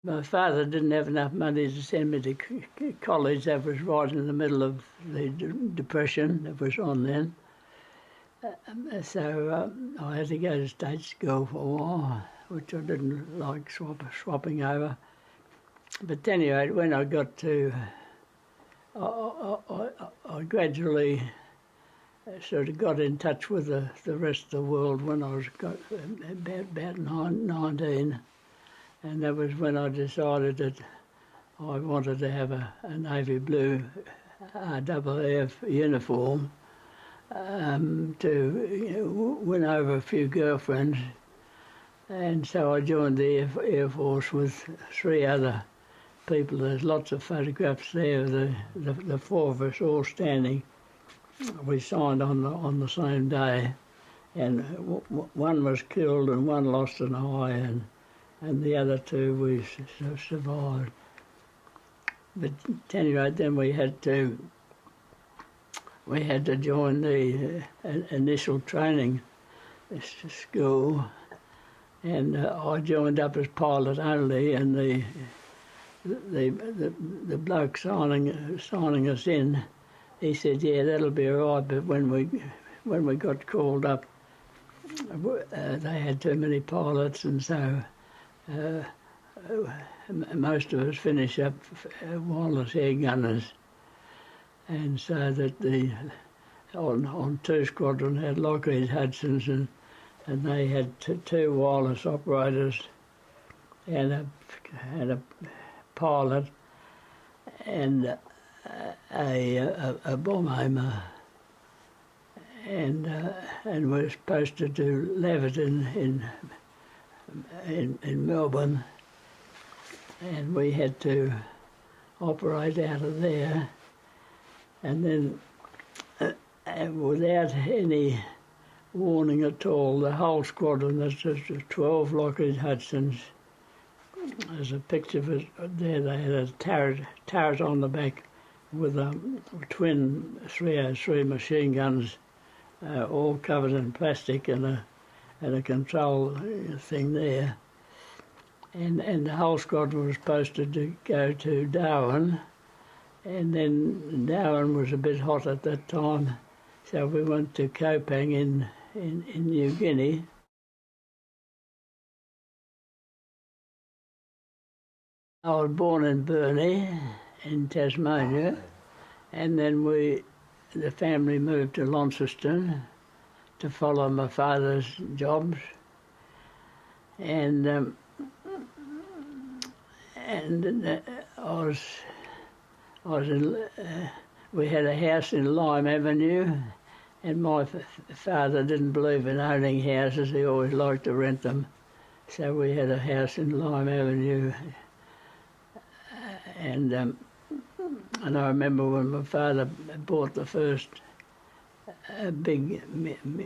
My father didn't have enough money to send me to college. That was right in the middle of the depression that was on then. So I had to go to state school for a while, which I didn't like swapping over. But anyway, when I got to, I gradually sort of got in touch with the rest of the world when I was about 19. And that was when I decided that I wanted to have a navy blue RAAF uniform to win over a few girlfriends. And so I joined the Air Force with 3 other people. There's lots of photographs there of the 4 of us all standing. We signed on the same day, and one was killed and one lost an eye, and the other 2 we survived. But anyway, then we had to join the initial training school, and I joined up as pilot only, and the bloke signing us in, he said, yeah, that'll be all right, but when we got called up, they had too many pilots, and so most of us finished up wireless air gunners, and so that on 2 squadron had Lockheed Hudsons, and they had 2 wireless operators and a pilot and a bomb aimer, and we're supposed to do Levitt in Melbourne, and we had to operate out of there, and then without any warning at all, the whole squadron, that's just 12 Lockheed Hudsons. There's a picture of it there. They had a turret on the back with twin 303 machine guns, all covered in plastic, and a control thing there. And the whole squadron was supposed to go to Darwin, and then Darwin was a bit hot at that time, so we went to Kopang in New Guinea. I was born in Burnie, in Tasmania, and then the family moved to Launceston to follow my father's jobs, and we had a house in Lime Avenue, and my father didn't believe in owning houses. He always liked to rent them, so we had a house in Lime Avenue. And I remember when my father bought the first big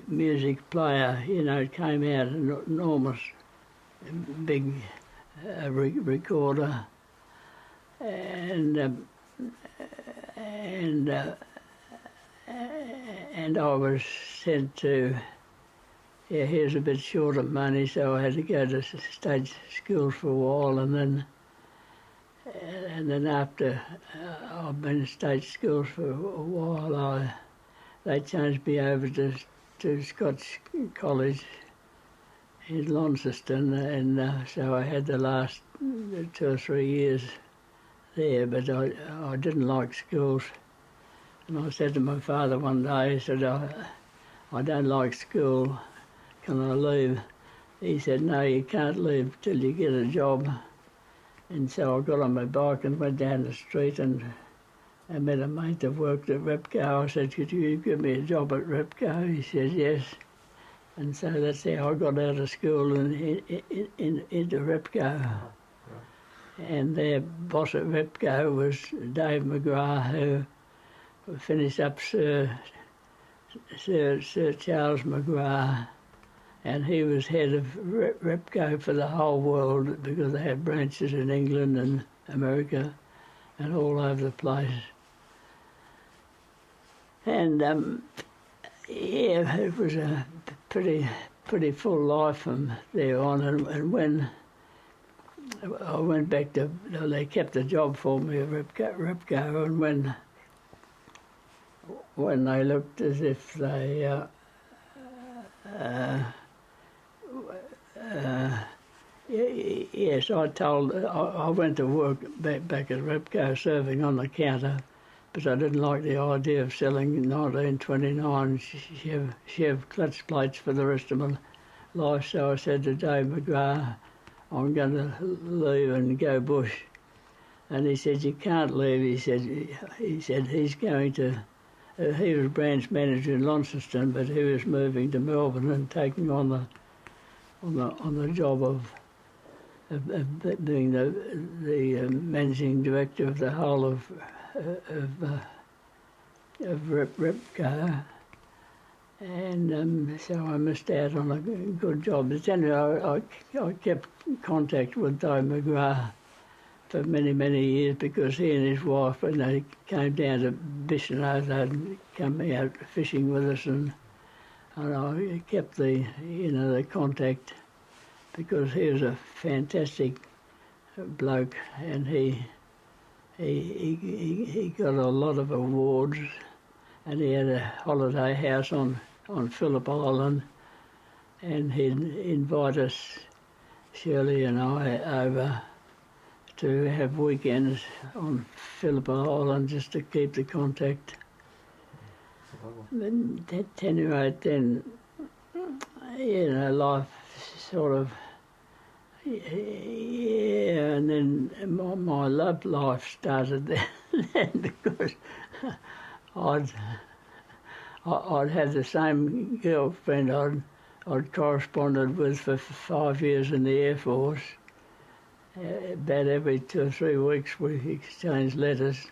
music player, it came out an enormous big recorder, and I was sent to, here's a bit short of money, so I had to go to state schools for a while, and then after I've been in state schools for a while, they changed me over to Scots College in Launceston, and so I had the last 2 or 3 years there, but I didn't like schools. And I said to my father one day, I said, I don't like school, can I leave? He said, no, you can't leave till you get a job. And so I got on my bike and went down the street, and I met a mate that worked at Repco. I said, could you give me a job at Repco? He said, yes. And so that's how I got out of school and into Repco. And their boss at Repco was Dave McGrath, who finished up Sir Charles McGrath, and he was head of Repco for the whole world, because they had branches in England and America and all over the place. And it was a pretty full life from there on. And when I went back to, they kept the job for me at Repco, and when they looked as if they, yes, I went to work back at Repco serving on the counter, but I didn't like the idea of selling 1929 Chev clutch plates for the rest of my life, so I said to Dave McGrath, I'm going to leave and go bush. And he said, you can't leave. He said he's going to, he was branch manager in Launceston, but he was moving to Melbourne and taking on the job of being the managing director of the whole of Repco. And so I missed out on a good job. But anyway, I kept contact with Dave McGrath for many, many years, because he and his wife, when they came down to Bicheno, they'd come out fishing with us, and I kept the contact, because he was a fantastic bloke, and he got a lot of awards, and he had a holiday house on Phillip Island, and he'd invite us, Shirley and I, over to have weekends on Phillip Island just to keep the contact. At any rate, then, life sort of, and then my love life started then because I'd had the same girlfriend I'd corresponded with for 5 years in the Air Force. About every 2 or 3 weeks we exchanged letters,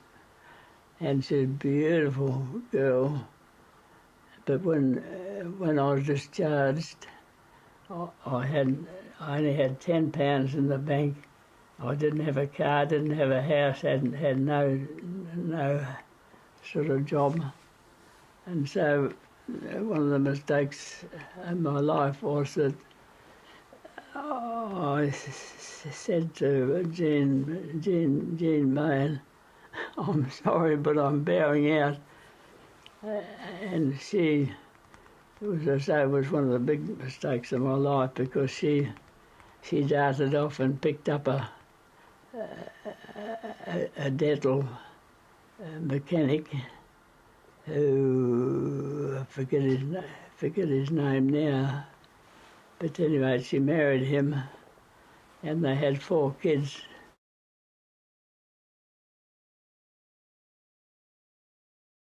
and she's a beautiful girl. But when I was discharged, I only had £10 in the bank. I didn't have a car, didn't have a house, had no sort of job. And so one of the mistakes in my life was that I said to Jean Main, I'm sorry, but I'm bowing out. And she, as I say, was one of the big mistakes of my life, because she darted off and picked up a dental mechanic who, I forget his name now, but anyway, she married him, and they had 4 kids.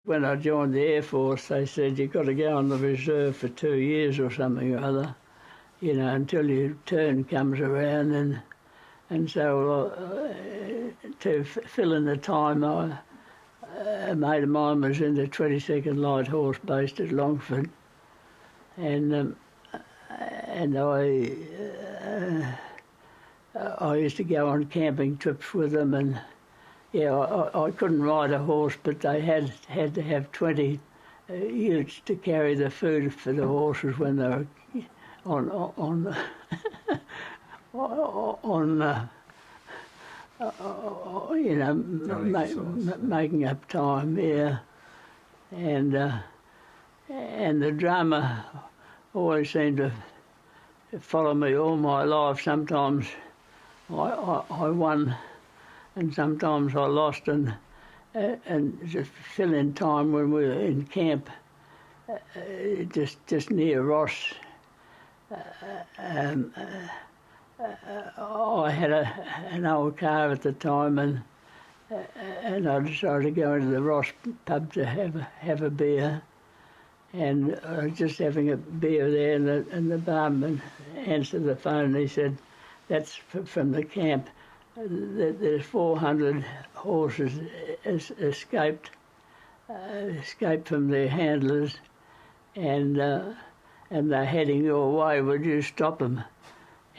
When I joined the Air Force, they said you've got to go on the reserve for 2 years or something or other, until your turn comes around, and so to fill in the time, a mate of mine was in the 22nd Light Horse based at Longford, and I used to go on camping trips with them, and I couldn't ride a horse, but they had to have 20 utes to carry the food for the horses when they were making up time, and the drama always seemed to follow me all my life. Sometimes I won, and sometimes I lost, and just fill in time when we were in camp, just near Ross. I had an old car at the time, and I decided to go into the Ross pub to have a beer, and I was just having a beer there, and the barman answered the phone, and he said, "That's from the camp. There's 400 horses escaped from their handlers, and they're heading your way. Would you stop them?"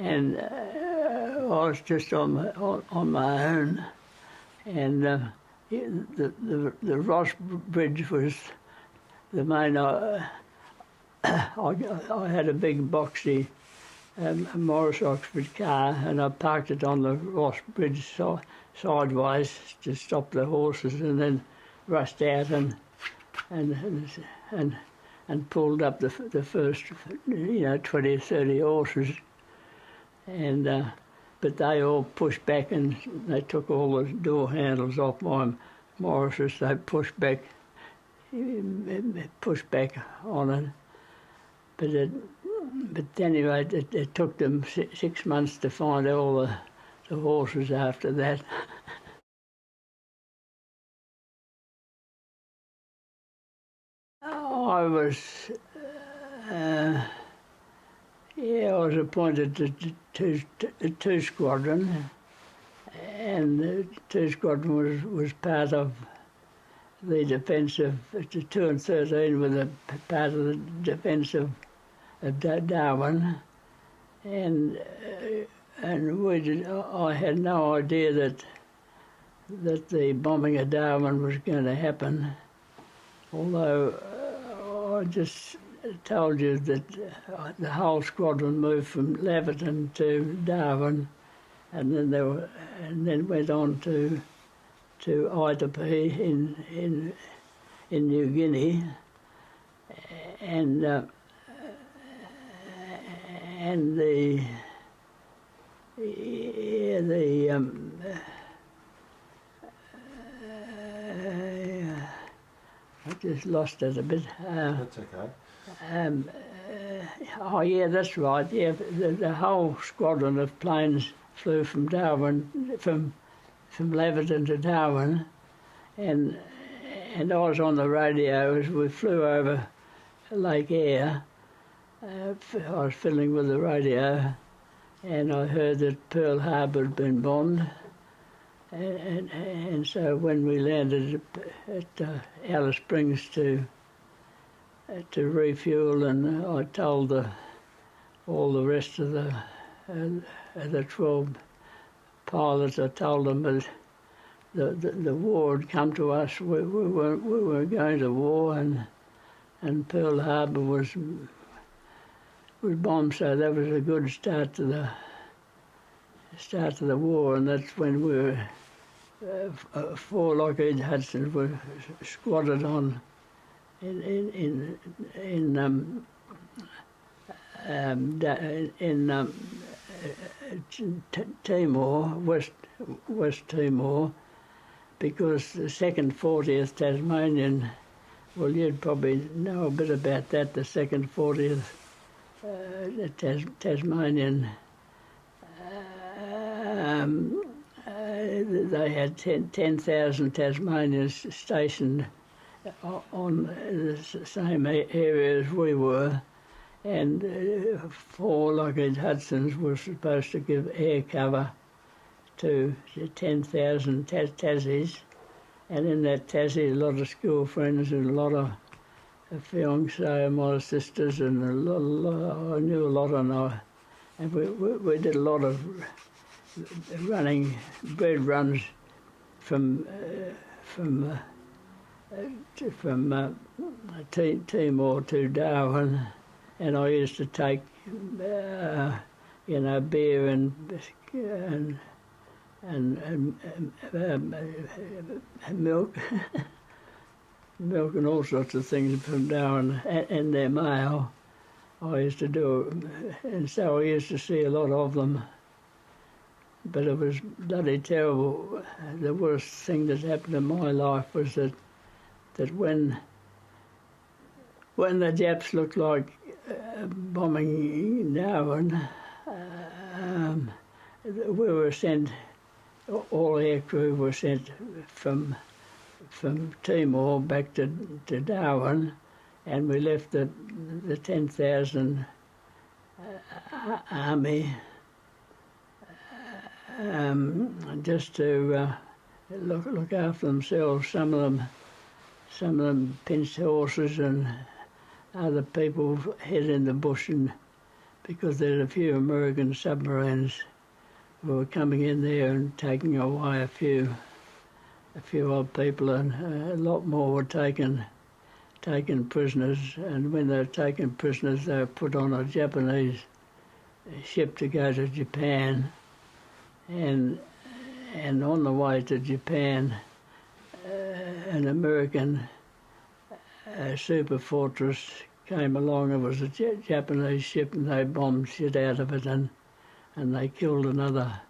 And I was just on my own, and the Ross Bridge was the main. I had a big boxy a Morris Oxford car, and I parked it on the Ross Bridge sideways to stop the horses, and then rushed out and and and pulled up the first 20 or 30 horses, and but they all pushed back and they took all the door handles off my Morrises. They pushed back on it, but anyway, it took them 6 months to find all the horses after that. I was, I was appointed to the 2 Squadron, and the 2 Squadron was part of the defence of, the 2 and 13 were the part of the defence of Darwin, and I had no idea that the bombing of Darwin was going to happen, although I just told you that the whole squadron moved from Laverton to Darwin, and then went on to Itapi in New Guinea, and the I just lost it a bit. That's okay. Oh yeah, that's right. Yeah, the whole squadron of planes flew from Darwin, from Laverton to Darwin, and I was on the radio as we flew over Lake Eyre. I was fiddling with the radio, and I heard that Pearl Harbor had been bombed. And so when we landed at Alice Springs to refuel, and I told all the rest of the 12 pilots, I told them that the war had come to us. We were going to war, and Pearl Harbor was bombed, so that was a good start to the war, and that's when we were 4 Lockheed Hudsons were squatted on in Timor, West Timor, because the 2nd 40th Tasmanian, well, you'd probably know a bit about that, the 2nd 40th Tasmanian. They had 10,000 Tasmanians stationed on the same area as we were, and 4 Lockheed Hudsons were supposed to give air cover to 10,000 Tassies, and in that Tassie, a lot of school friends and a lot of fiancé of my sisters, and I knew a lot of them, and we did a lot of running bread runs from Timor to Darwin, and I used to take beer and milk milk and all sorts of things from Darwin, and their mail. I used to do, and so I used to see a lot of them. But it was bloody terrible. The worst thing that happened in my life was that when the Japs looked like bombing Darwin, we were sent. All air crew were sent from Timor back to Darwin, and we left the 10,000 army. Just to look after themselves. Some of them pinched horses, and other people hid in the bush, and because there's a few American submarines who were coming in there and taking away a few odd people, and a lot more were taken prisoners. And when they were taken prisoners, they were put on a Japanese ship to go to Japan, and on the way to Japan, an American super fortress came along. It was a Japanese ship, and they bombed shit out of it, and they killed another,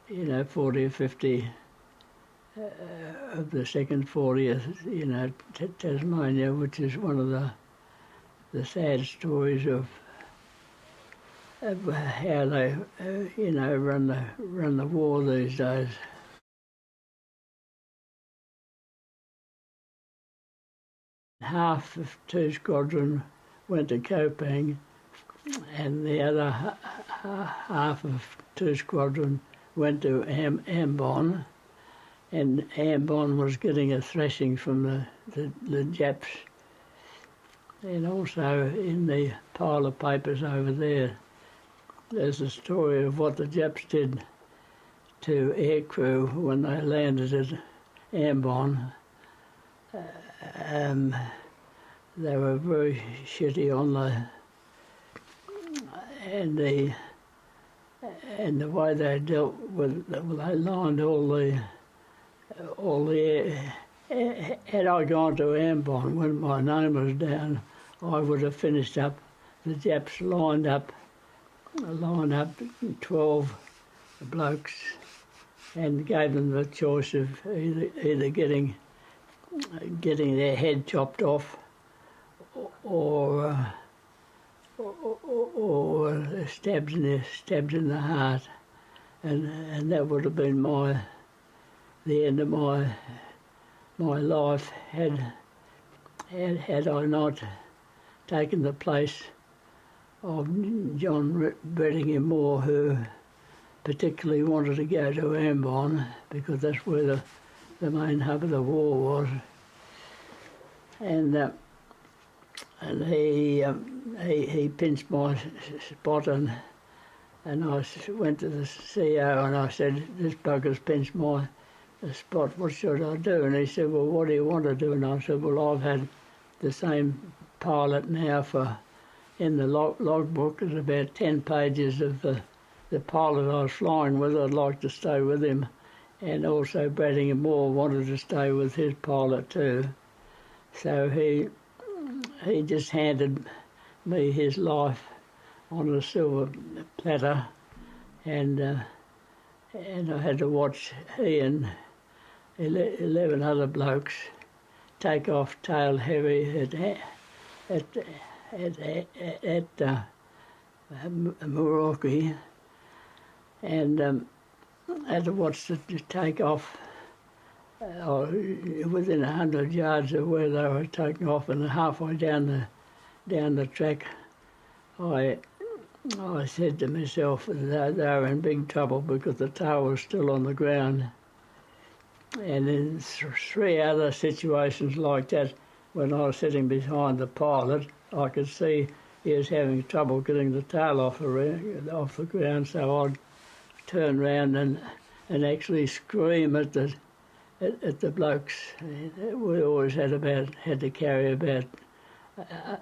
40 or 50 of the second 40th, Tasmania, which is one of the sad stories of how they, run the war these days. Half of 2 Squadron went to Kopang, and the other half of 2 Squadron went to Ambon, and Ambon was getting a thrashing from the Japs. And also in the pile of papers over there's a story of what the Japs did to aircrew when they landed at Ambon. They were very shitty on and the way they dealt with, they lined all the air. Had I gone to Ambon when my name was down, I would have finished up. The Japs lined up 12 blokes and gave them the choice of either getting their head chopped off or stabbed in the heart, and that would have been the end of my life had I not taken the place of John Brettingham Moore, who particularly wanted to go to Ambon because that's where the main hub of the war was, and he pinched my spot, and I went to the CEO and I said, "This bugger's pinched my spot. What should I do?" And he said, "Well, what do you want to do?" And I said, "Well, I've had the same pilot now in the logbook. There's about 10 pages of the pilot I was flying with. I'd like to stay with him." And also Brettingham Moore wanted to stay with his pilot too. So he just handed me his life on a silver platter, and I had to watch he and 11 other blokes take off tail heavy at Moroki, and had to watch the take off within 100 yards of where they were taking off, and halfway down the track, I said to myself that they were in big trouble because the tail was still on the ground. And in 3 other situations like that, when I was sitting behind the pilot, I could see he was having trouble getting the tail off the ground, so I'd turn round and actually scream at the blokes. We always had to carry about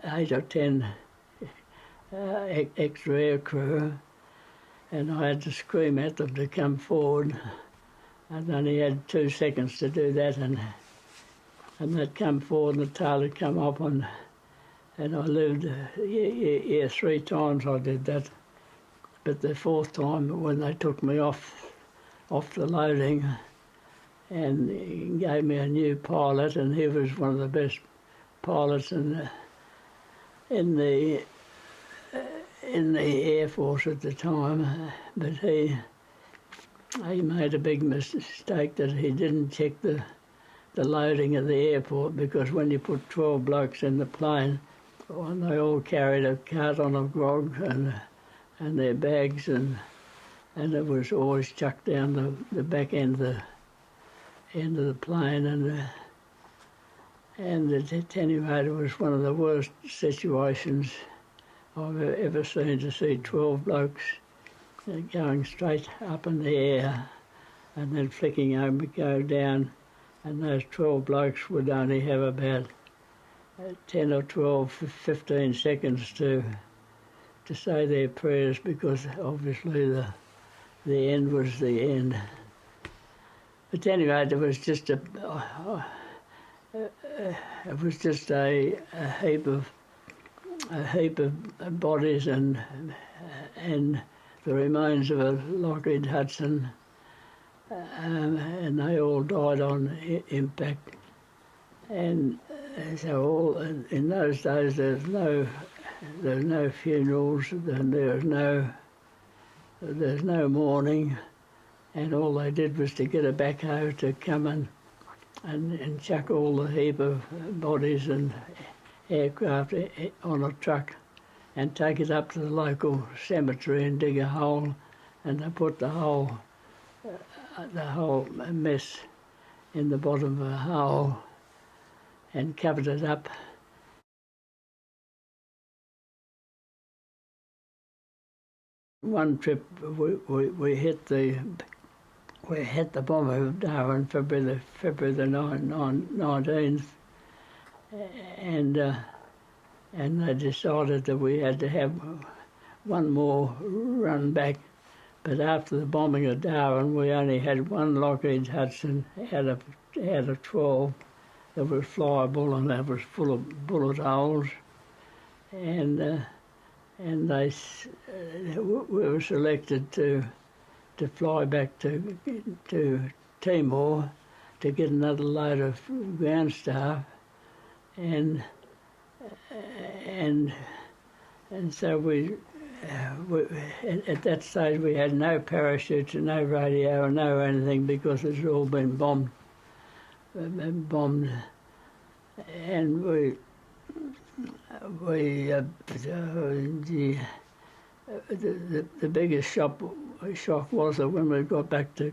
8 or 10 extra air crew, and I had to scream at them to come forward. I only had 2 seconds to do that, and they'd come forward and the tail had come up, and I lived 3 times I did that. But the 4th time, when they took me off the loading and gave me a new pilot, and he was one of the best pilots in the Air Force at the time, but he made a big mistake that he didn't check the loading of the airport, because when you put 12 blokes in the plane, they all carried a carton of grog and their bags, and it was always chucked down the back end of the plane, and at any rate, it was one of the worst situations I've ever seen, to see 12 blokes going straight up in the air and then flicking over, go down, and those 12 blokes would only have about 10 or 12, 15 seconds to to say their prayers, because obviously the end was the end. But anyway, there was just it was just a heap of bodies and the remains of a Lockheed Hudson, and they all died on impact. And so all in those days there was no funerals, there's no mourning, and all they did was to get a backhoe to come and chuck all the heap of bodies and aircraft on a truck and take it up to the local cemetery and dig a hole, and they put the whole mess in the bottom of a hole and covered it up. One trip we hit the bomb of Darwin, February the 19th, and they decided that we had to have one more run back. But after the bombing of Darwin, we only had one Lockheed Hudson out of 12 that was flyable, and that was full of bullet holes. And we were selected to fly back to Timor to get another load of ground staff, and so we at that stage we had no parachutes and no radio and no anything, because it's all been bombed, and the biggest shock was that when we got back to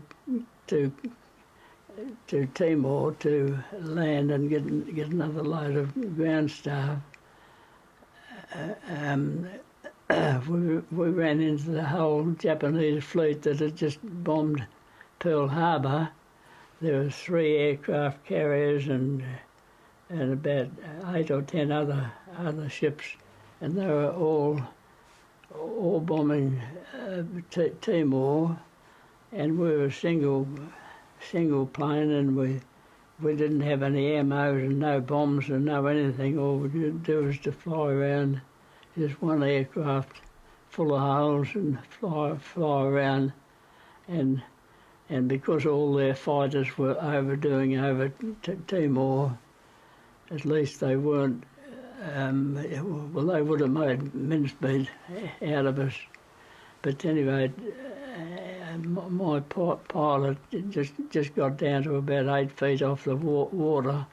Timor to land and get another load of ground staff, we ran into the whole Japanese fleet that had just bombed Pearl Harbor. There were 3 aircraft carriers and about 8 or 10 other ships, and they were all bombing Timor, and we were a single plane, and we didn't have any ammo and no bombs and no anything. All we could do was to fly around, just one aircraft full of holes, and fly around, and because all their fighters were overdoing over Timor, at least they weren't. Well, they would have made mincemeat out of us. But anyway, my pilot just got down to about 8 feet off the water,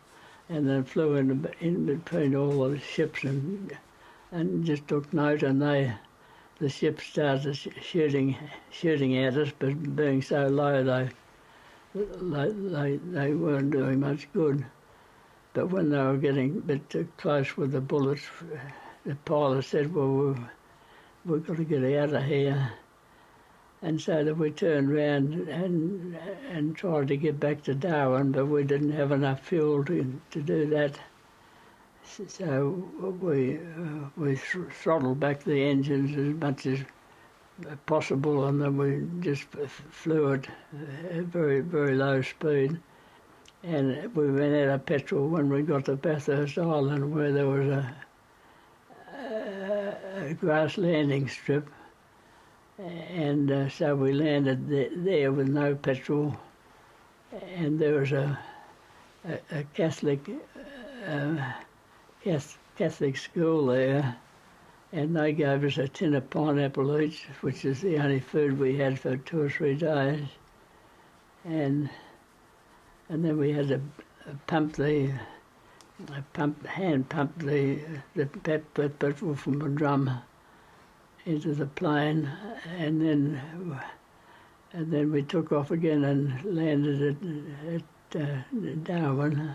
and then flew in between all the ships and just took note. And the ships started shooting at us, but being so low, they weren't doing much good. But when they were getting a bit too close with the bullets, the pilot said, "Well, we've got to get out of here." And so that we turned round and tried to get back to Darwin, but we didn't have enough fuel to do that. So we throttled back the engines as much as possible, and then we just flew at a very, very low speed. And we ran out of petrol when we got to Bathurst Island, where there was a grass landing strip, and so we landed there with no petrol. And there was a Catholic school there, and they gave us a tin of pineapple each, which is the only food we had for 2 or 3 days. And then we had to hand pump the petrol from a drum into the plane, and then we took off again and landed at Darwin,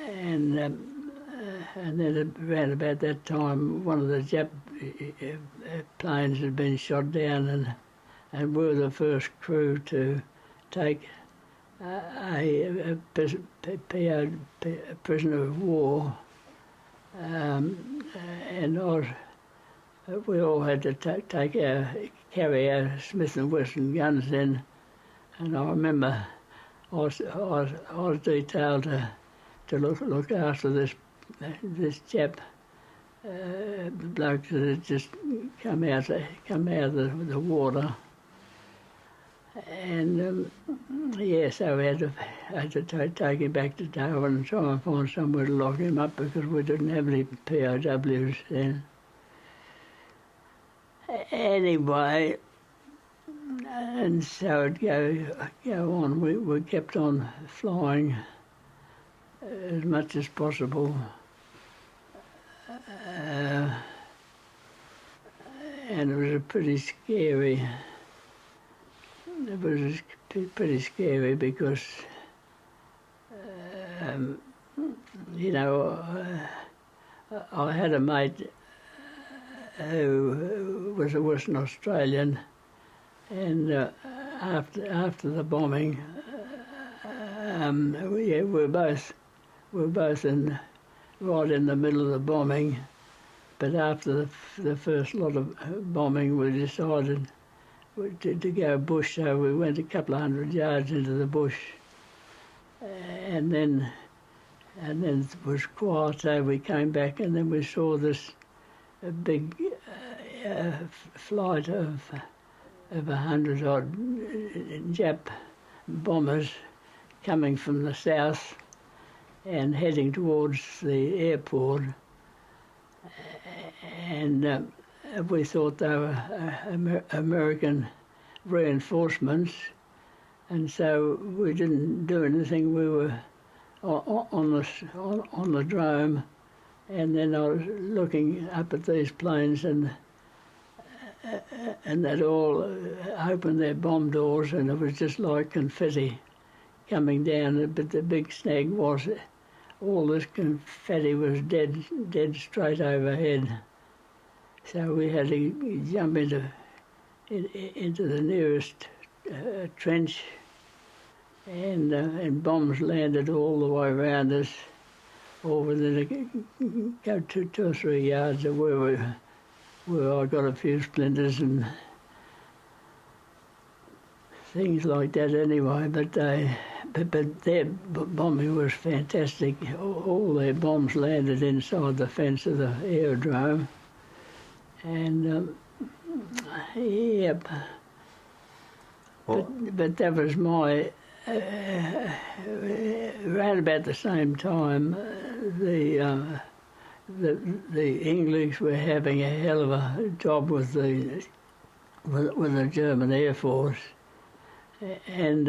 and then around about that time, one of the Jap planes had been shot down, and we were the first crew to take a prisoner of war, and I we all had to carry our Smith and Wesson guns in, and I remember I was detailed to look after this chap, bloke that had just come out of the water, and so we had to take him back to Darwin and try and find somewhere to lock him up because we didn't have any POWs then. Anyway, and so it'd go on. We kept on flying as much as possible. And it was pretty scary. It was pretty scary because, I had a mate who was a Western Australian, and after the bombing, we were both right in the middle of the bombing. But after the first lot of bombing, we decided to go bush, so we went a couple of 100 yards into the bush, and then it was quiet. So we came back, and then we saw this big flight of 100 odd Jap bombers coming from the south and heading towards the airport, and we thought they were American reinforcements, and so we didn't do anything. We were on the drome, and then I was looking up at these planes, and they'd all opened their bomb doors, and it was just like confetti coming down. But the big snag was all this confetti was dead straight overhead. So we had to jump into the nearest trench, and bombs landed all the way around us, or within two or 3 yards of where I got a few splinters and things like that. Anyway, but their bombing was fantastic. All their bombs landed inside the fence of the aerodrome. And yep. But that was my around about the same time. The English were having a hell of a job with the German Air Force, and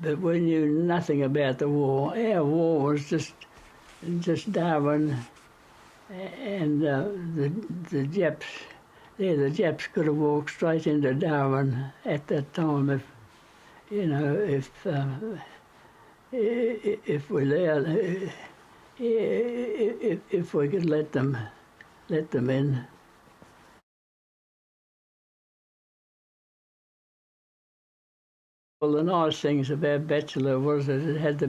but we knew nothing about the war. Our war was just Darwin. And the Japs, the Japs could have walked straight into Darwin at that time if we allowed, if we could let them in. Well, the nice things about Bachelor was that it had the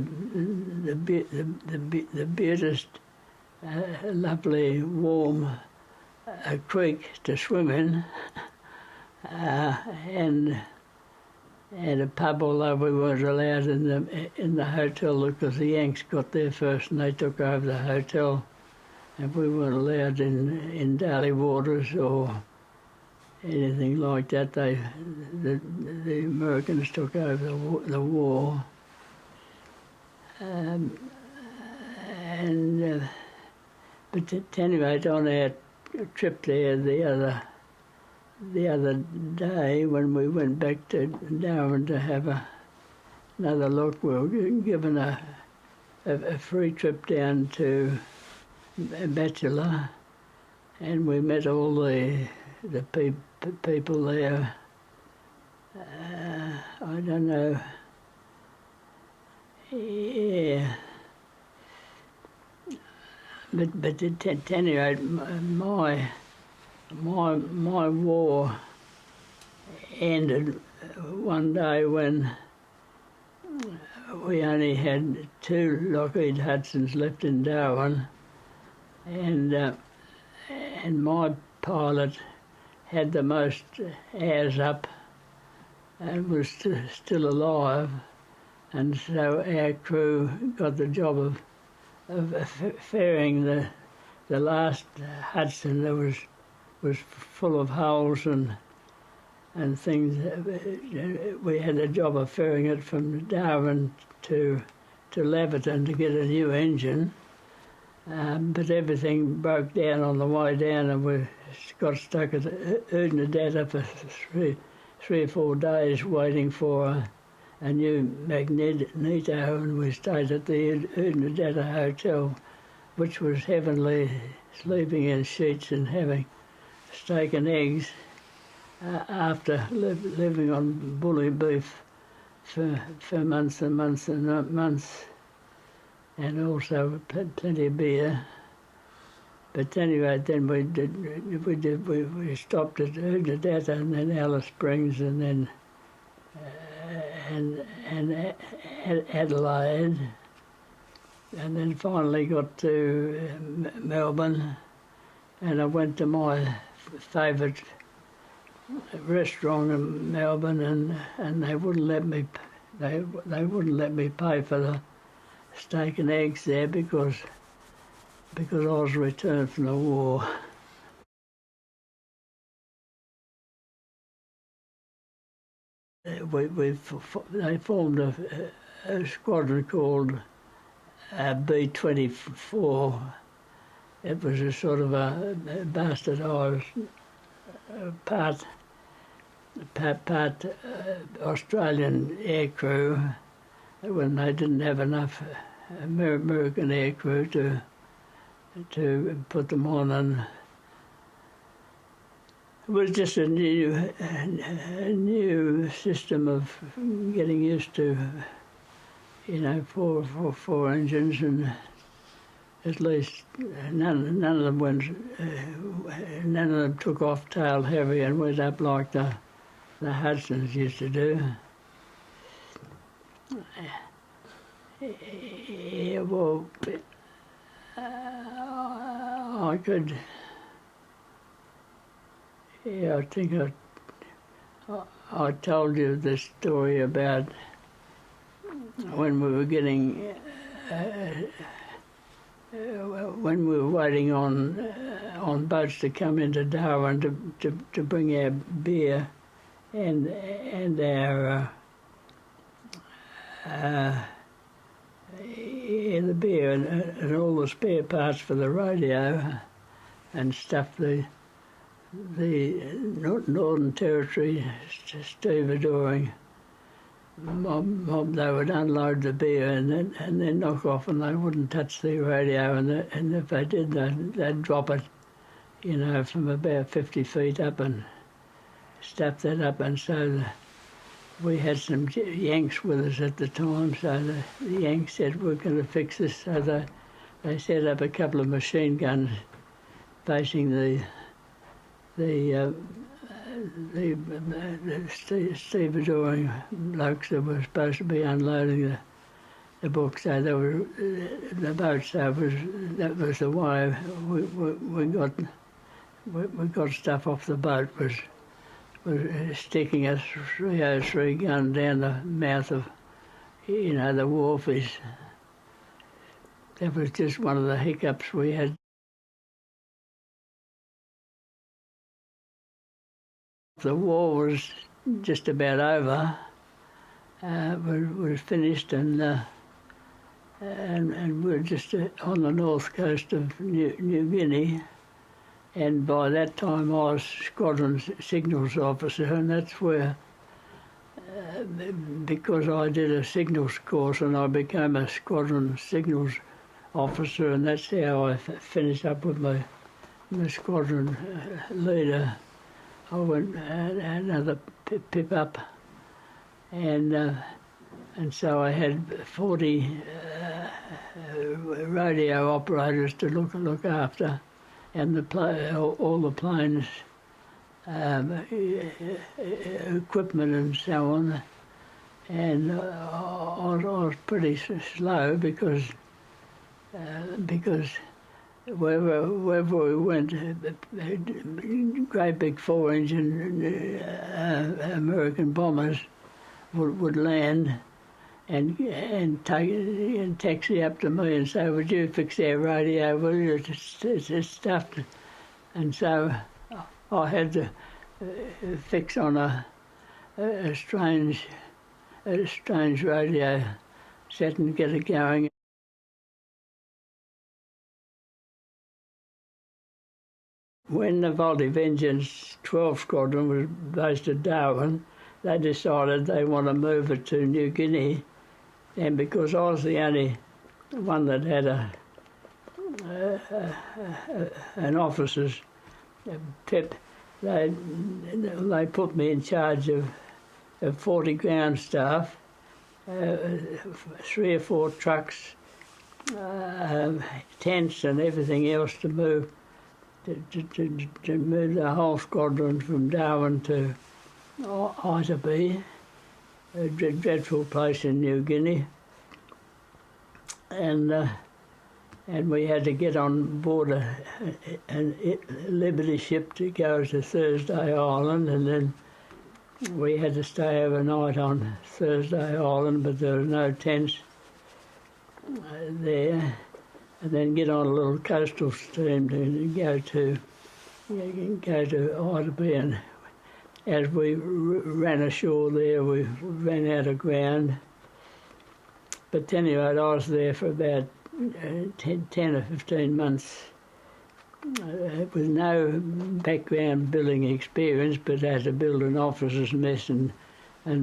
beautiest, lovely, warm creek to swim in, and a pub, although we weren't allowed in the hotel because the Yanks got there first and they took over the hotel, and we weren't allowed in Daly Waters or anything like that. The Americans took over the war, but anyway, on our trip there the other day when we went back to Darwin to have another look, we were given a free trip down to Bachelor, and we met all the people there. I don't know. Yeah. But at any rate, my war ended one day when we only had 2 Lockheed Hudsons left in Darwin, and my pilot had the most hours up and was still alive, and so our crew got the job of ferrying the last Hudson that was full of holes and things. We had a job of ferrying it from Darwin to Laverton to get a new engine, but everything broke down on the way down, and we got stuck at Udinadatta for three or 4 days waiting for a new Magneto, and we stayed at the Udinadatta Hotel, which was heavenly, sleeping in sheets and having steak and eggs after living on bully beef for months and months and months, and also plenty of beer. But anyway, then we stopped at Udinadatta and then Alice Springs and then and Adelaide, and then finally got to Melbourne, and I went to my favourite restaurant in Melbourne, and they wouldn't let me pay for the steak and eggs there because I was returned from the war. They formed a squadron called B-24. It was a sort of a bastardised part Australian aircrew when they didn't have enough American aircrew to put them on, and it was just a new system of getting used to, four engines, and at least none of them took off tail heavy and went up like the Hudsons used to do. Yeah, well, I could. Yeah, I think I told you the story about when we were getting. When we were waiting on boats to come into Darwin to bring our beer and our the beer and all the spare parts for the radio and stuff, the Northern Territory stevedoring mob, they would unload the beer and then knock off, and they wouldn't touch the radio, and if they did, they'd drop it, from about 50 feet up and stuff that up. And so we had some Yanks with us at the time, so the Yanks said, we're going to fix this. So they set up a couple of machine guns facing the stevedoring blokes that were supposed to be unloading the books. So there were the boats. That was the way we got stuff off the boat. Was sticking a 303 gun down the mouth of the wharfies. That was just one of the hiccups we had. The war was just about over. Was finished, and we're just on the north coast of New Guinea. And by that time, I was squadron signals officer, and that's where, because I did a signals course, and I became a squadron signals officer, and that's how I finished up with my squadron leader. I went another pip up, and so I had 40 radio operators to look after, and all the planes, equipment and so on. And I was pretty slow because wherever we went, great big 4-engine American bombers would land and taxi up to me and say, "Would you fix their radio? Will you? It's stuffed." And so I had to fix on a strange radio set and get it going. When the Volty Vengeance 12 Squadron was based at Darwin, they decided they want to move it to New Guinea, and because I was the only one that had an officer's PIP, they put me in charge of 40 ground staff, 3 or 4 trucks, tents and everything else to move the whole squadron from Darwin to Itaby, a dreadful place in New Guinea, and we had to get on board a Liberty ship to go to Thursday Island, and then we had to stay overnight on Thursday Island, but there was no tents there, and then get on a little coastal steam to go to Itaby, and as we ran ashore there, we ran out of ground. But anyway, I was there for about 10 or 15 months with no background building experience, but had to build an officer's mess and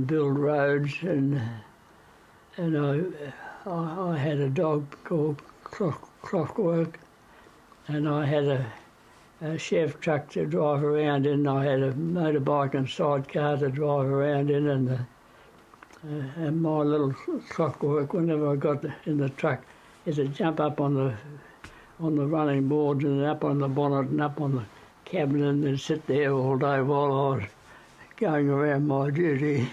build roads, and I had a dog called Clockwork, and I had a chef truck to drive around in. I had a motorbike and sidecar to drive around in, and my little Clockwork, whenever I got in the truck, it'd jump up on the running boards and up on the bonnet and up on the cabin, and then sit there all day while I was going around my duty.